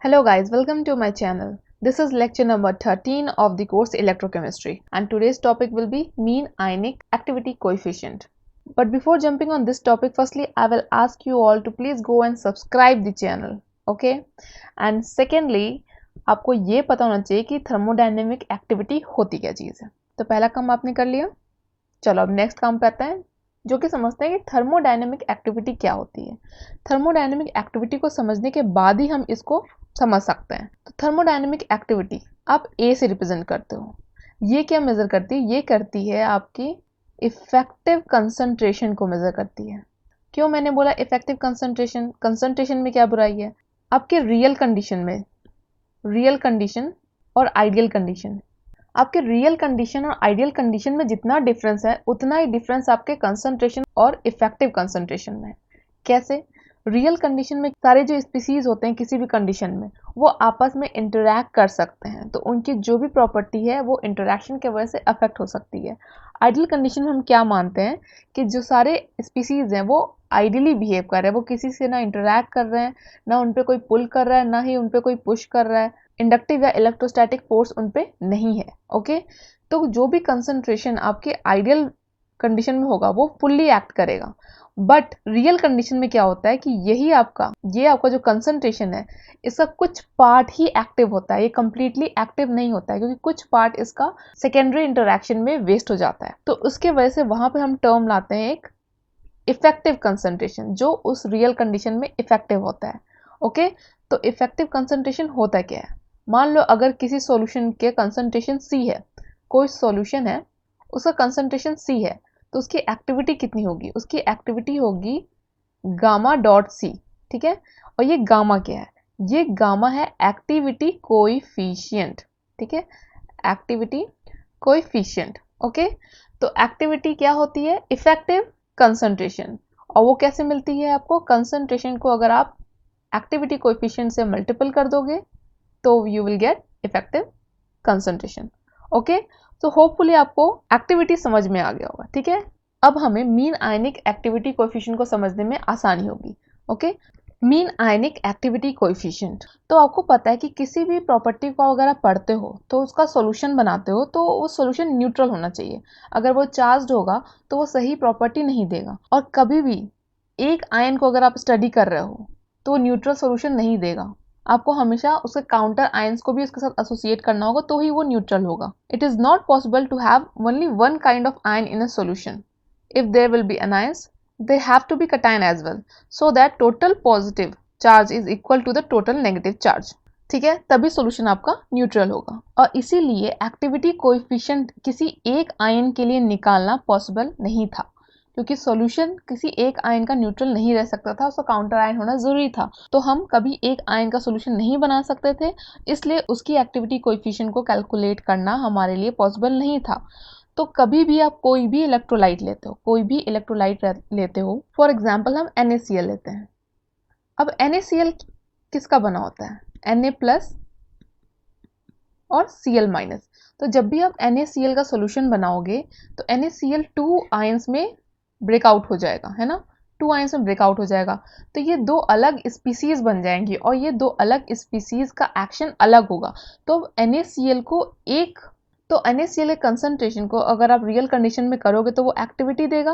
Hello guys, welcome to my channel. This is lecture number 13 of the course Electrochemistry, and today's topic will be mean ionic activity coefficient. But before jumping on this topic, firstly I will ask you all to please go and subscribe the channel, okay? And secondly, आपको ये पता होना चाहिए कि thermodynamic activity होती क्या चीज़ है। तो पहला काम आपने कर लिया। चलो अब नेक्स्ट काम पे आते हैं, जो कि समझते हैं कि थर्मोडायनेमिक एक्टिविटी क्या होती है। थर्मोडायनेमिक एक्टिविटी को समझने के बाद ही हम इसको समझ सकते हैं। तो थर्मोडायनेमिक एक्टिविटी आप ए से रिप्रेजेंट करते हो। ये क्या मेजर करती है? ये करती है आपकी इफेक्टिव कंसंट्रेशन को मेजर करती है। क्यों मैंने बोला इफेक्टिव कंसंट्रेशन? कंसंट्रेशन में क्या बुराई है? आपके रियल कंडीशन में, रियल कंडीशन और आइडियल कंडीशन, आपके रियल कंडीशन और आइडियल कंडीशन में जितना डिफरेंस है उतना ही डिफरेंस आपके कंसंट्रेशन और इफेक्टिव कंसंट्रेशन में। कैसे? रियल कंडीशन में सारे जो स्पीसीज होते हैं किसी भी कंडीशन में वो आपस में इंटरैक्ट कर सकते हैं, तो उनकी जो भी प्रॉपर्टी है वो इंटरैक्शन की वजह से अफेक्ट हो सकती है। आइडियल कंडीशन में हम क्या मानते हैं कि जो सारे स्पीसीज हैं वो आइडियली बिहेव कर रहे हैं, वो किसी से ना इंटरैक्ट कर रहे हैं, ना उन पर कोई पुल कर रहा है, ना ही उन पर कोई पुश कर रहा है, इंडक्टिव या इलेक्ट्रोस्टैटिक फोर्स उन पे नहीं है। ओके, तो जो भी कंसंट्रेशन आपके आइडियल कंडीशन में होगा वो फुल्ली एक्ट करेगा। बट रियल कंडीशन में क्या होता है कि ये आपका जो कंसंट्रेशन है इसका कुछ पार्ट ही एक्टिव होता है, ये कंप्लीटली एक्टिव नहीं होता है, क्योंकि कुछ पार्ट इसका सेकेंडरी इंटरैक्शन में वेस्ट हो जाता है। तो उसके वजह से वहां पे हम टर्म लाते हैं एक इफेक्टिव कंसंट्रेशन, जो उस रियल कंडीशन में इफेक्टिव होता है। ओके, तो इफेक्टिव कंसंट्रेशन होता क्या है? मान लो अगर किसी सॉल्यूशन के कंसंट्रेशन C है, कोई सॉल्यूशन है उसका कंसंट्रेशन C है, तो उसकी एक्टिविटी कितनी होगी? उसकी एक्टिविटी होगी गामा डॉट C, ठीक है। और ये गामा क्या है? ये गामा है एक्टिविटी कोएफिशिएंट, ठीक है, एक्टिविटी कोएफिशिएंट। ओके, तो एक्टिविटी क्या होती है? Effective concentration. और वो कैसे मिलती है आपको? कंसंट्रेशन को अगर आप एक्टिविटी कोएफिशिएंट से मल्टीपल कर दोगे तो you will gate effective concentration. Okay, तो होपफुली आपको एक्टिविटी समझ में आ गया होगा, ठीक है। अब हमें मीन आयनिक एक्टिविटी कोएफिशिएंट को समझने में आसानी होगी। Okay, mean ionic activity coefficient, तो आपको पता है कि किसी भी प्रॉपर्टी को अगर आप पढ़ते हो तो उसका सॉल्यूशन बनाते हो तो वो सॉल्यूशन न्यूट्रल होना चाहिए। अगर वो चार्ज्ड होगा तो वो सही प्रॉपर्टी नहीं देगा, और कभी भी एक आयन को अगर आप स्टडी कर रहे हो तो न्यूट्रल सॉल्यूशन नहीं देगा। आपको हमेशा उसके काउंटर आयंस को भी उसके साथ एसोसिएट करना होगा तो ही वो न्यूट्रल होगा। It is not possible to have only one kind of ion in a solution. If there will be anions, they have to be cation as well, so that total positive charge is equal to the total negative charge, ठीक है, तभी solution आपका neutral होगा। और इसीलिए activity coefficient किसी एक ion के लिए निकालना पॉसिबल नहीं था, क्योंकि सॉल्यूशन किसी एक आयन का न्यूट्रल नहीं रह सकता था, उसका काउंटर आयन होना जरूरी था। तो हम कभी एक आयन का सॉल्यूशन नहीं बना सकते थे, इसलिए उसकी एक्टिविटी कोएफिशिएंट को कैलकुलेट करना हमारे लिए पॉसिबल नहीं था। तो कभी भी आप कोई भी इलेक्ट्रोलाइट लेते हो, कोई भी इलेक्ट्रोलाइट लेते हो, फॉर एग्जाम्पल हम NaCl लेते हैं। अब NaCl किसका बना होता है? Na प्लस और Cl माइनस। तो जब भी आप NaCl का सॉल्यूशन बनाओगे तो NaCl 2 आयंस में ब्रेकआउट हो जाएगा, है ना, 2 आयंस में ब्रेकआउट हो जाएगा। तो ये दो अलग स्पीसीज बन जाएंगी और ये दो अलग स्पीसीज का एक्शन अलग होगा। तो NaCl को एक, तो NaCl के कंसंट्रेशन को अगर आप रियल कंडीशन में करोगे तो वो एक्टिविटी देगा।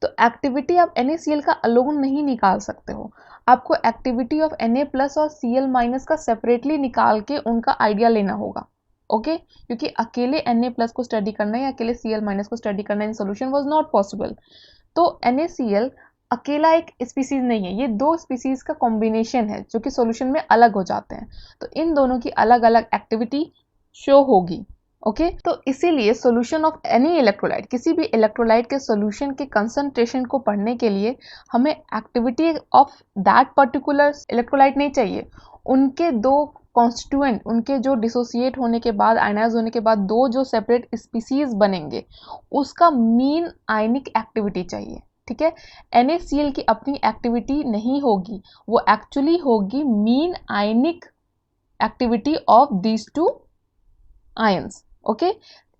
तो एक्टिविटी आप NaCl का अलोन नहीं निकाल सकते हो, आपको एक्टिविटी ऑफ Na प्लस और Cl माइनस का सेपरेटली निकाल के उनका आइडिया लेना होगा। ओके, क्योंकि अकेले Na प्लस को स्टडी करना या अकेले Cl माइनस को स्टडी करना in solution was not possible. तो NaCl अकेला एक स्पीसीज नहीं है, ये दो स्पीसीज का कॉम्बिनेशन है जो कि सॉल्यूशन में अलग हो जाते हैं। तो इन दोनों की अलग अलग एक्टिविटी शो होगी। ओके, तो इसीलिए सॉल्यूशन ऑफ एनी इलेक्ट्रोलाइट, किसी भी इलेक्ट्रोलाइट के सॉल्यूशन के कंसंट्रेशन को पढ़ने के लिए हमें activity of that particular electrolyte नहीं चाहिए, उनके दो कॉन्स्टिट्यूएंट, उनके जो डिसोसिएट होने के बाद, आयनाइज होने के बाद दो जो सेपरेट स्पीसीज बनेंगे उसका मीन आयनिक एक्टिविटी चाहिए, ठीक है। NaCl की अपनी एक्टिविटी नहीं होगी, वो एक्चुअली होगी mean ionic activity of these two ions. Okay,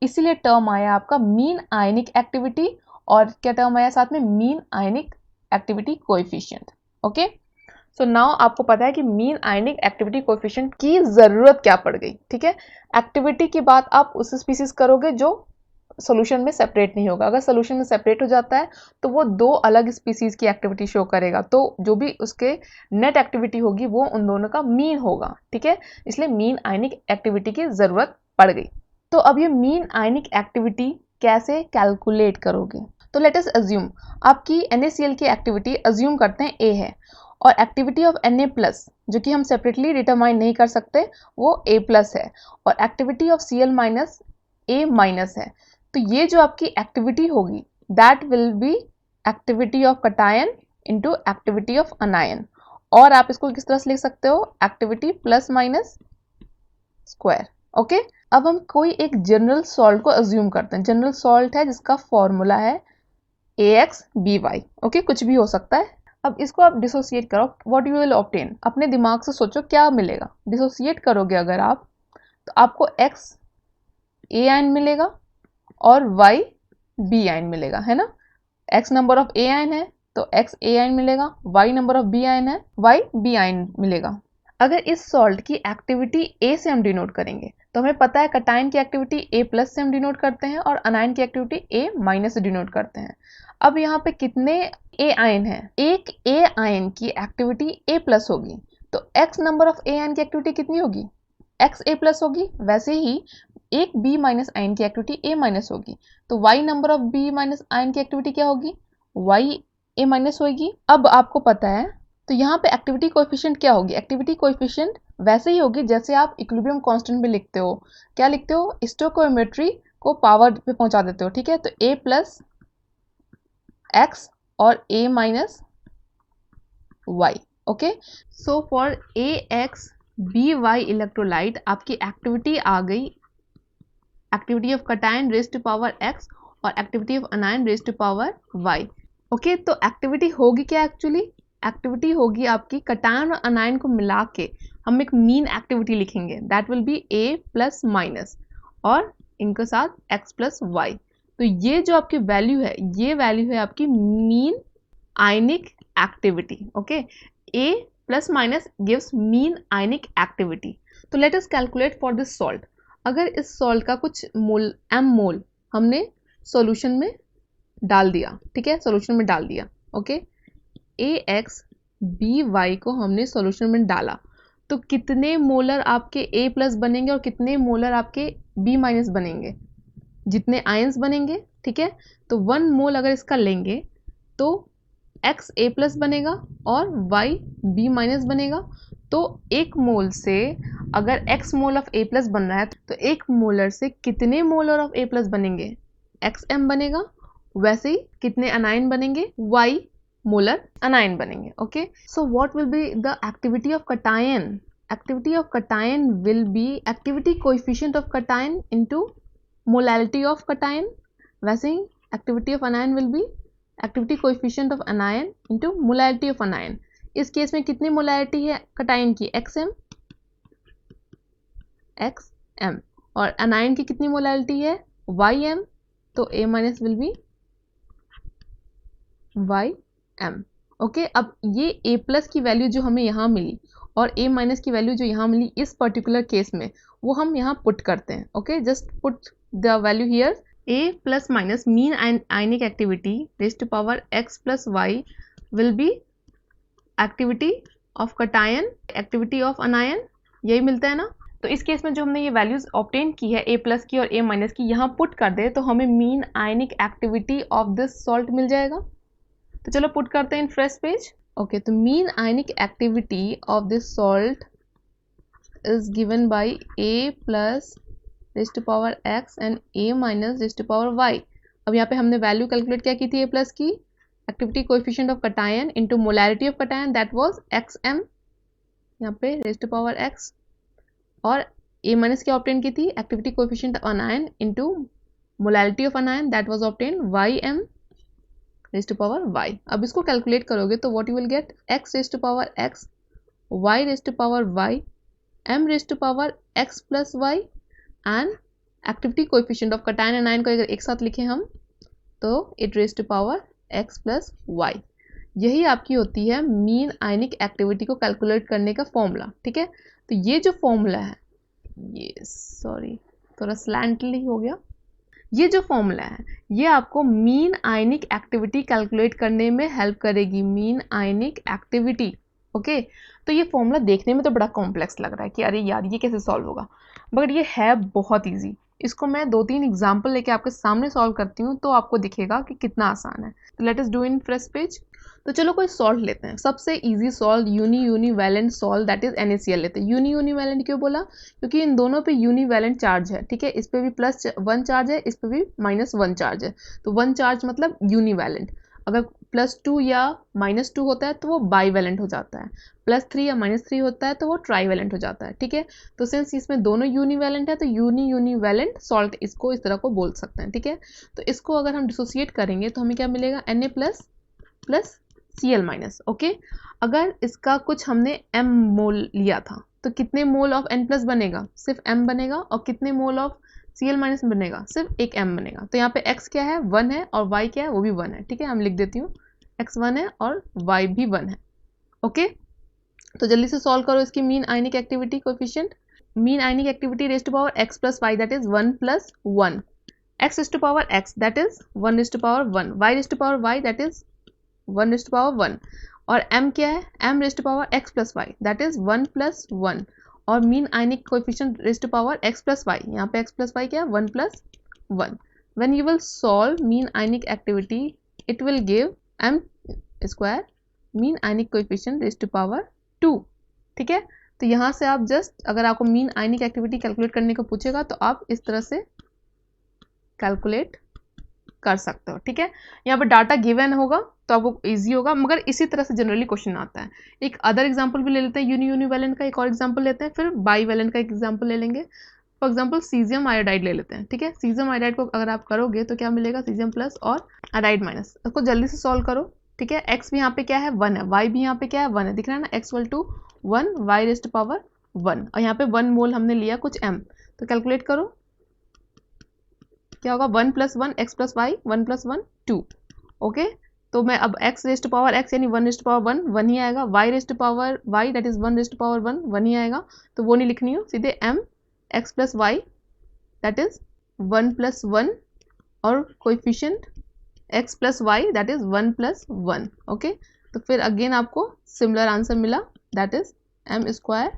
इसीलिए टर्म आया आपका मीन आयनिक एक्टिविटी, और क्या टर्म आया साथ में? Mean ionic activity coefficient. Okay, so now आपको पता है कि मीन आयनिक एक्टिविटी कोएफिशिएंट की जरूरत क्या पड़ गई, ठीक है। एक्टिविटी की बात आप उस स्पीसीज करोगे जो सोल्यूशन में सेपरेट नहीं होगा। अगर सोल्यूशन में सेपरेट हो जाता है तो वो दो अलग स्पीसीज की एक्टिविटी शो करेगा, तो जो भी उसके नेट एक्टिविटी होगी वो उन दोनों का मीन होगा, ठीक है। इसलिए मीन आयनिक एक्टिविटी की जरूरत पड़ गई। तो अब ये मीन आयनिक एक्टिविटी कैसे कैलकुलेट करोगे? तो लेट अस अज्यूम आपकी NaCl की एक्टिविटी अज्यूम करते हैं A है, और एक्टिविटी ऑफ Na+ जो कि हम सेपरेटली डिटरमाइन नहीं कर सकते वो A+ है, और एक्टिविटी ऑफ Cl- A- है। तो ये जो आपकी एक्टिविटी होगी that will be activity of cation into activity of अनायन, और आप इसको किस तरह से लिख सकते हो, activity plus minus square. Okay, अब हम कोई एक जनरल सॉल्ट को अज्यूम करते हैं। जनरल सॉल्ट है जिसका फॉर्मूला है AXBY। ओके, कुछ भी हो सकता है। अब इसको आप डिसोसिएट करो, व्हाट यू विल ऑब्टेन। अपने दिमाग से सोचो क्या मिलेगा। डिसोसिएट करोगे अगर आप, तो आपको X A आयन मिलेगा और Y B आयन मिलेगा, है ना। X number of A ion है तो X A आयन मिलेगा, Y number of B ion है, Y B आयन मिलेगा। अगर इस सॉल्ट की एक्टिविटी A से हम डिनोट करेंगे तो हमें पता है कटायन की एक्टिविटी A+ से हम डिनोट करते हैं और अनायन की एक्टिविटी A- से डिनोट करते हैं। अब यहाँ पे कितने A आयन है? एक A आयन की एक्टिविटी A+ होगी, तो X number of A ion की एक्टिविटी कितनी होगी? XA+ होगी। वैसे ही एक B- आयन की एक्टिविटी A- होगी, तो Y number of B- ion की एक्टिविटी क्या होगी? YA- होगी। अब आपको पता है तो यहाँ पे एक्टिविटी कोएफिशिएंट क्या होगी? एक्टिविटी कोएफिशिएंट वैसे ही होगी जैसे आप इक्विलिब्रियम कांस्टेंट में लिखते हो। क्या लिखते हो? स्टोइकियोमेट्री को पावर पे पहुंचा देते हो, ठीक है। तो A+ X और A- Y। Okay, so for AXBY electrolyte आपकी एक्टिविटी आ गई, activity of cation raise to power X और activity of anion raise to power Y। Okay, तो एक्टिविटी होगी क्या? एक्चुअली एक्टिविटी होगी आपकी कटायन और अनायन को मिला के हम एक मीन एक्टिविटी लिखेंगे, दैट विल बी A+ और इनके साथ X+Y। तो ये जो आपकी वैल्यू है, ये वैल्यू है आपकी mean ionic activity. Okay, A+ gives mean ionic activity. तो let us calculate for this salt. अगर इस सॉल्ट का कुछ मोल मोल हमने सॉल्यूशन में डाल दिया, ठीक है, सॉल्यूशन में डाल दिया। ओके, AXBY को हमने सॉल्यूशन में डाला, तो कितने मोलर आपके A+ बनेंगे और कितने मोलर आपके B- बनेंगे? जितने आयंस बनेंगे, ठीक है। तो 1 मोल अगर इसका लेंगे तो X A+ बनेगा और Y B- बनेगा। तो एक मोल से अगर X मोल ऑफ A+ बन रहा है तो एक मोलर से कितने मोलर ऑफ A+ बनेंगे? XM बनेगा। वैसे ही कितने अनायन बनेंगे? Y मोलर अनायन बनेंगे। Okay, so what will be the activity of cation? Activity of cation will be activity coefficient of cation into molality of cation. वैसे ही activity of anion will be activity coefficient of anion into molality of anion. इस case में कितनी molality है cation की? XM और अनायन की कितनी मोलैलिटी है? YM। तो A- will be YM। Okay, अब ये A+ की वैल्यू जो हमें यहाँ मिली और A- की वैल्यू जो यहाँ मिली इस पर्टिकुलर केस में, वो हम यहाँ पुट करते हैं। Okay, just put the value here. A+ mean ionic activity raise to power X+Y will be activity of cation, activity of anion, यही मिलता है ना। तो इस केस में जो हमने ये वैल्यूज ऑब्टेन की है A+ की और A- की, यहाँ पुट कर दे तो हमें mean ionic activity of this salt मिल जाएगा। तो चलो पुट करते हैं इन फ्रेश पेज। ओके, तो mean ionic activity of this salt is given by A+ raise to power X and A- raise to power Y। अब यहाँ पे हमने वैल्यू कैलकुलेट क्या की थी A+ की? Activity coefficient of cation into molarity of cation, that was XM, यहाँ पे रेज़ टू पावर X, और A- क्या ऑब्टेन की थी? Activity coefficient of anion into molality of anion, that was obtain YM raise to power Y। अब इसको calculate करोगे तो what you will get? X raise to power X, Y raise to power Y, M raise to power X+Y and activity coefficient of cation and ion को अगर एक साथ लिखें हम तो it rays to power X+Y। यही आपकी होती है मीन आयनिक एक्टिविटी को कैलकुलेट करने का फॉर्मूला, ठीक है। तो ये जो फॉर्मूला है, ये सॉरी थोड़ा स्लैंटली हो गया, ये जो फॉर्मूला है ये आपको मीन आयनिक एक्टिविटी कैलकुलेट करने में हेल्प करेगी, मीन आयनिक एक्टिविटी। ओके, तो ये फॉर्मूला देखने में तो बड़ा कॉम्प्लेक्स लग रहा है कि अरे यार ये कैसे सॉल्व होगा, मगर ये है बहुत इजी। इसको मैं 2-3 एग्जाम्पल लेके आपके सामने सॉल्व करती हूँ तो आपको दिखेगा कि कितना आसान है। तो let us do in fresh page. तो चलो कोई सॉल्ट लेते हैं, सबसे easy salt univalent salt that is NaCl लेते हैं। यूनिवैलेंट क्यों बोला, क्योंकि इन दोनों पे यूनिवैलेंट चार्ज है, ठीक है। इस पे भी +1 चार्ज है, इस पे भी -1 चार्ज है, तो 1 चार्ज मतलब यूनिवैलेंट। अगर +2 या -2 होता है तो वो बाईवैलेंट हो जाता है, +3 या -3 होता है तो वो ट्राईवैलेंट हो जाता है, ठीक है। तो सिंस इसमें दोनों यूनिवैलेंट है तो यूनिवैलेंट सॉल्ट इसको इस तरह को बोल सकते हैं, ठीक है। तो इसको अगर हम डिसोसिएट करेंगे तो हमें क्या मिलेगा, Na+ Cl-। ओके, अगर इसका कुछ हमने m मोल लिया था तो कितने मोल ऑफ N+ बनेगा, सिर्फ m बनेगा, और कितने मोल ऑफ Cl- बनेगा, सिर्फ एक m बनेगा। तो यहाँ पे x क्या है, 1 है, और y क्या है, वो भी 1 है, ठीक है। हम लिख देती हूँ x 1 है और y भी 1 है। ओके, तो जल्दी से सॉल्व करो इसकी mean ionic activity coefficient. Mean ionic activity raise to power x + y that is 1 + 1, x raise to power x that is 1 raise to power 1, y raise to power y that is 1 raise to power 1, और m क्या है, m raise to power x + y that is 1 + 1, और mean ionic coefficient raise to power x + y, यहाँ पे x + y क्या है, 1 + 1। When you will solve mean ionic activity it will give m² mean ionic coefficient raise to power 2, ठीक है। तो यहाँ से आप जस्ट अगर आपको मीन आयनिक एक्टिविटी कैलकुलेट करने को पूछेगा तो आप इस तरह से कैलकुलेट कर सकते हो, ठीक है। यहाँ पर डाटा गिवन होगा तो आपको इजी होगा, मगर इसी तरह से जनरली क्वेश्चन आता है। एक अदर एग्जांपल भी ले लेते हैं, यूनिवैलेंट का एक और एग्जांपल लेते हैं, फिर बाईवैलेंट का एक एग्जांपल ले लेंगे। फॉर एग्जांपल सीजियम आयोडाइड ले लेते हैं, ठीक है। सीजियम आयोडाइड को अगर आप करोगे तो क्या मिलेगा, सीजियम प्लस और आयोडाइड माइनस। इसको जल्दी से सॉल्व करो, ठीक है। एक्स भी यहाँ पे क्या है, 1 है, वाई भी यहाँ पे क्या है, 1 है, दिख रहा है ना, x=1 y raise to power 1, और यहाँ पे 1 मोल हमने लिया कुछ m, तो कैलकुलेट करो क्या होगा, 1 + 1 x + y, 1 + 1 2। ओके, तो मैं अब x raise to power x यानी 1 रेज़ टू पावर 1 1 ही आएगा, y raise to power y that is 1 raise to power 1 1 ही आएगा, तो वो नहीं लिखनी हो, सीधे m x + y that is 1 + 1, और coefficient x + y that is 1 + 1। Okay, तो फिर अगेन आपको सिमिलर आंसर मिला दैट इज m²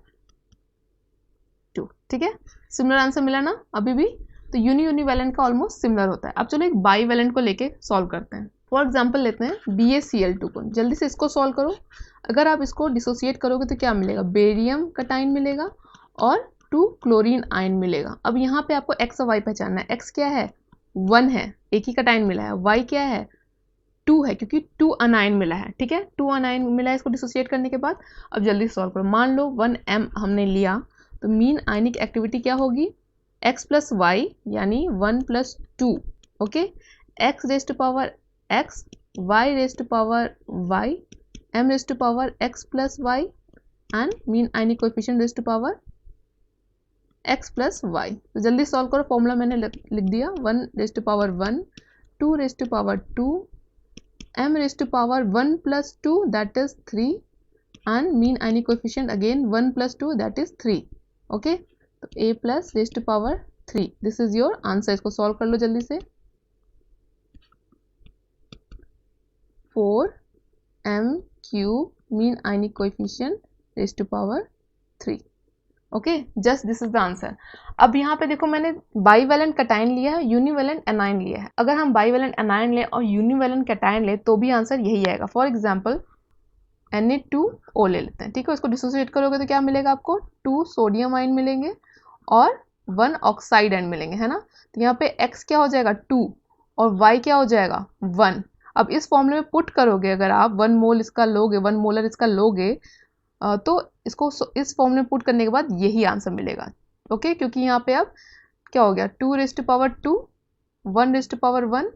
2, ठीक है। सिमिलर आंसर मिला ना अभी भी। तो यूनिवैलेंट का ऑलमोस्ट सिमिलर होता है। अब चलो एक बाईवैलेंट को लेके सॉल्व करते हैं। फॉर एग्जांपल लेते हैं BaCl2 को, जल्दी से इसको सॉल्व करो। अगर आप इसको डिसोसिएट करोगे तो क्या मिलेगा, बेरियम कटाइन मिलेगा और 2 क्लोरीन आयन मिलेगा। अब यहाँ पे आपको x और y पहचानना है। x क्या है, 1 है, एक ही कटाइन मिला है, y क्या है, 2 है, क्योंकि 2 अनायन मिला है, ठीक है, 2 अनायन मिला है इसको डिसोसिएट करने के बाद। अब जल्दी सॉल्व करो, मान लो 1m हमने लिया, तो मीन आयनिक एक्टिविटी क्या होगी, x + y यानी 1 + 2। Okay, x raise to power x, y raise to power y, m raise to power x + y, and mean ionic coefficient raise to power x + y। तो जल्दी solve करो, formula मैंने लिख दिया, 1 raise to power 1, 2 raise to power 2, m raise to power 1 + 2 that is 3, and mean ionic coefficient again 1 + 2 that is 3। Okay, तो a + raise to power 3, this is your answer. इसको solve कर लो जल्दी से, 4m³ mean ionic coefficient raise to power 3। Okay, just this is the answer. अब यहाँ पे देखो मैंने बाईवैलेंट कटाइन लिया है, यूनिवैलेंट एनायन लिया है। अगर हम बाईवैलेंट एनायन ले और यूनिवैलेंट कटाइन ले तो भी आंसर यही आएगा। फॉर एग्जाम्पल Na2O ले लेते हैं, ठीक है। उसको डिसोसिएट करोगे तो क्या मिलेगा आपको, 2 सोडियम आयन मिलेंगे और 1 ऑक्साइड आयन मिलेंगे, है ना। तो यहाँ पे x क्या हो जाएगा, 2, और y क्या हो जाएगा, 1। अब इस फॉर्मूले में पुट करोगे, अगर आप 1 मोल इसका लोगे, 1 मोलर इसका लोगे, तो इसको इस फॉर्मूले में पुट करने के बाद यही आंसर मिलेगा। ओके, क्योंकि यहाँ पे अब क्या हो गया, 2 raise to power 2, 1 raise to power 1,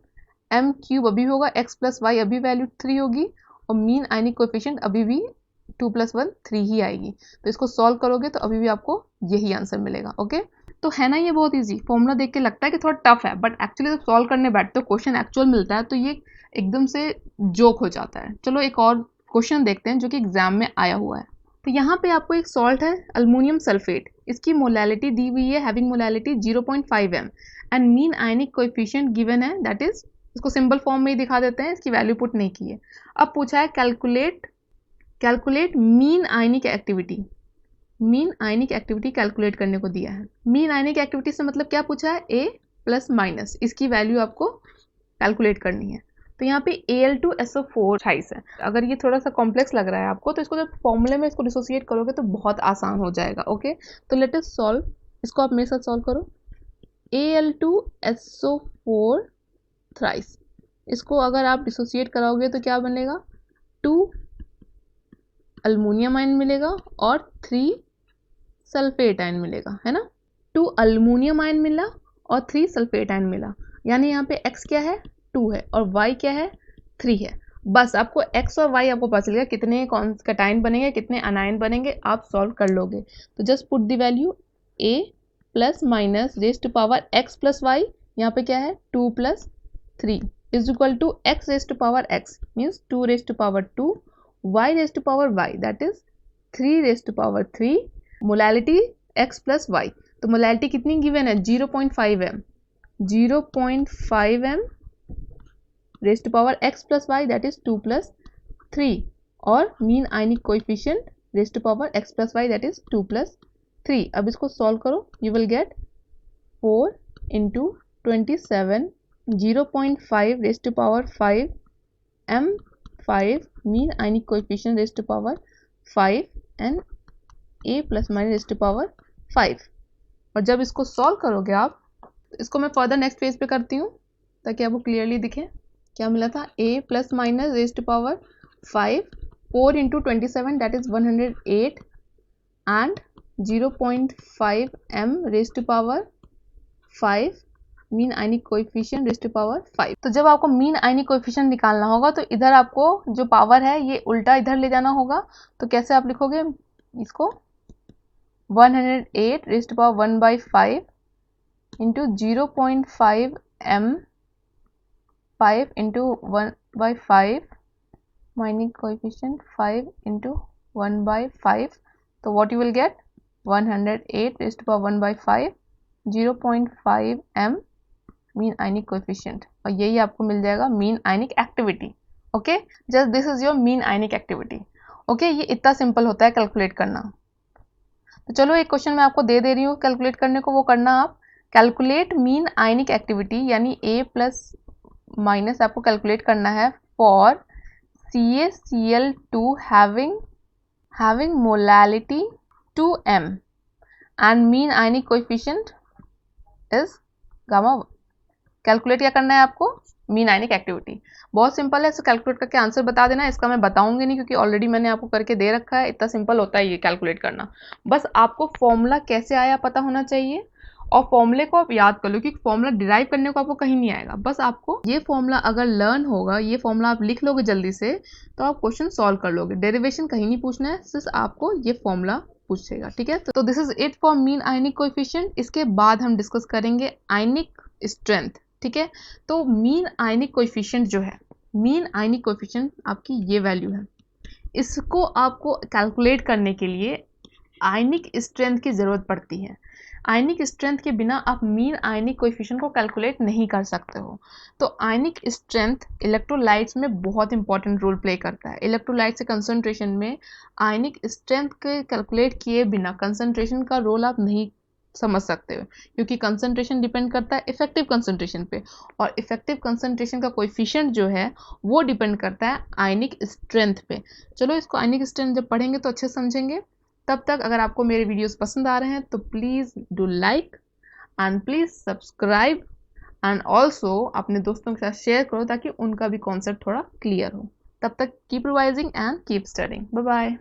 m³ अभी होगा, x + y अभी वैल्यू 3 होगी, और मीन आयनिक कोएफिशिएंट अभी भी 2 + 1 3 ही आएगी। तो इसको सॉल्व करोगे तो अभी भी आपको यही आंसर मिलेगा। ओके, तो है ना ये बहुत इजी। फॉर्मूला देख के लगता है कि थोड़ा टफ है, बट एक्चुअली जब सॉल्व करने बैठते हो, क्वेश्चन एक्चुअल मिलता है तो ये एकदम से जोक हो जाता है। चलो एक और क्वेश्चन देखते हैं जो कि एग्जाम में आया हुआ है। तो यहाँ पे आपको एक सॉल्ट है अल्मोनियम सल्फेट, इसकी मोलैलिटी दी हुई है, having molality 0.5 m and mean ionic coefficient given है, दैट इज, इसको सिंबल फॉर्म में ही दिखा देते हैं, इसकी वैल्यू पुट नहीं की है। अब पूछा है calculate mean ionic activity. Mean ionic activity calculate करने को दिया है। मीन आयनिक एक्टिविटी से मतलब क्या पूछा है, A प्लस माइनस, इसकी वैल्यू आपको कैलकुलेट करनी है। तो यहाँ पे Al2SO4 28 है। अगर ये थोड़ा सा कॉम्प्लेक्स लग रहा है आपको तो इसको जब फॉर्मूले में इसको डिसोसिएट करोगे तो बहुत आसान हो जाएगा। ओके, तो लेट अस सॉल्व, इसको आप मेरे साथ सॉल्व करो। Al2SO4 थ्राइस, इसको अगर आप डिसोसिएट कराओगे तो क्या बनेगा, 2 अल्मोनियम आयन मिलेगा और 3 सल्फेट आयन मिलेगा, है ना। 2 अल्मोनियम आयन मिला और 3 सल्फेट आयन मिला, यानी यहाँ पे x क्या है, 2 है, और y क्या है, 3 है। बस आपको x और y आपको पता चलेगा कितने कैटायन बनेंगे, कितने अनायन बनेंगे, आप सॉल्व कर लोगे। तो just put the value a plus minus raise to power x plus y, यहाँ पे क्या है 2 plus 3 is equal to x raise to power x means 2 raise to power 2, y raise to power y that is 3 raise to power 3, molality x plus y। तो molality कितनी given है, 0.5 m, 0.5 m raise to power x plus y that is 2 plus 3, और mean ionic coefficient raise to power x plus y that is 2 plus 3। अब इसको solve करो, you will get 4 into 27, 0.5 raise to power 5 m5 mean ionic coefficient raise to power 5 and a plus minus raise to power 5। और जब इसको solve करोगे आप, इसको मैं फर्दर नेक्स्ट पेज पे करती हूँ ताकि आपको क्लियरली दिखे। क्या मिला था, a plus minus raise to power 5, 4 into 27 that is 108 and 0.5 m raise to power 5 mean ionic coefficient raise to power 5। तो जब आपको मीन आयनिक कोएफिशिएंट निकालना होगा तो इधर आपको जो पावर है ये उल्टा इधर ले जाना होगा। तो कैसे आप लिखोगे इसको, 108 raise to power 1/5 into 0.5 m 5 into 1/5 ionic coefficient 5 into 1/5। तो what you will get, 108 raise to power 1/5, 0.5 m mean ionic coefficient, और यही आपको मिल जाएगा mean ionic activity. Okay, just this is your mean ionic activity. Okay, ये इतना simple होता है कैलकुलेट करना। तो चलो एक क्वेश्चन मैं आपको दे रही हूँ कैलकुलेट करने को, वो करना आप, कैलकुलेट मीन आयनिक एक्टिविटी, यानी a प्लस माइनस आपको कैलकुलेट करना है for CaCl2 having molality 2m and mean ionic coefficient is gamma 1। Calculate क्या करना है आपको, मीन आयनिक एक्टिविटी। बहुत सिंपल है, इसको कैलकुलेट करके आंसर बता देना। इसका मैं बताऊंगी नहीं क्योंकि ऑलरेडी मैंने आपको करके दे रखा है। इतना सिंपल होता है ये कैलकुलेट करना। बस आपको फॉर्मूला कैसे आया पता होना चाहिए, और फॉर्मूले को आप याद कर लो क्योंकि फॉर्मूला डिराइव करने को आपको कहीं नहीं आएगा। बस आपको ये फॉर्मूला अगर लर्न होगा, ये फॉर्मूला आप लिख लोगे जल्दी से, तो आप क्वेश्चन सॉल्व कर लोगे। डेरिवेशन कहीं नहीं पूछना है, सिर्फ आपको ये फॉर्मूला पूछेगा, ठीक है। तो this is it for mean ionic coefficient. इसके बाद हम डिस्कस करेंगे आयनिक स्ट्रेंथ, ठीक है। तो मीन आयनिक कोएफिशिएंट जो है, मीन आयनिक कोएफिशिएंट आपकी ये वैल्यू है, इसको आपको कैलकुलेट करने के लिए आयनिक स्ट्रेंथ की ज़रूरत पड़ती है। आयनिक स्ट्रेंथ के बिना आप मीन आयनिक कोएफिशिएंट को कैलकुलेट नहीं कर सकते हो। तो आयनिक स्ट्रेंथ इलेक्ट्रोलाइट्स में बहुत इंपॉर्टेंट रोल प्ले करता है। इलेक्ट्रोलाइट्स के कंसंट्रेशन में आयनिक स्ट्रेंथ के कैलकुलेट किए बिना कंसंट्रेशन का रोल आप नहीं समझ सकते हो, क्योंकि कंसंट्रेशन डिपेंड करता है इफेक्टिव कंसंट्रेशन पे, और इफेक्टिव कंसंट्रेशन का कोएफिशिएंट जो है वो डिपेंड करता है आयनिक स्ट्रेंथ पे। चलो इसको आयनिक स्ट्रेंथ जब पढ़ेंगे तो अच्छे समझेंगे। तब तक अगर आपको मेरे वीडियोस पसंद आ रहे हैं तो please do like and please subscribe and also अपने दोस्तों के साथ शेयर करो ताकि उनका भी कॉन्सेप्ट थोड़ा क्लियर हो। तब तक keep revising and keep studying. Bye bye.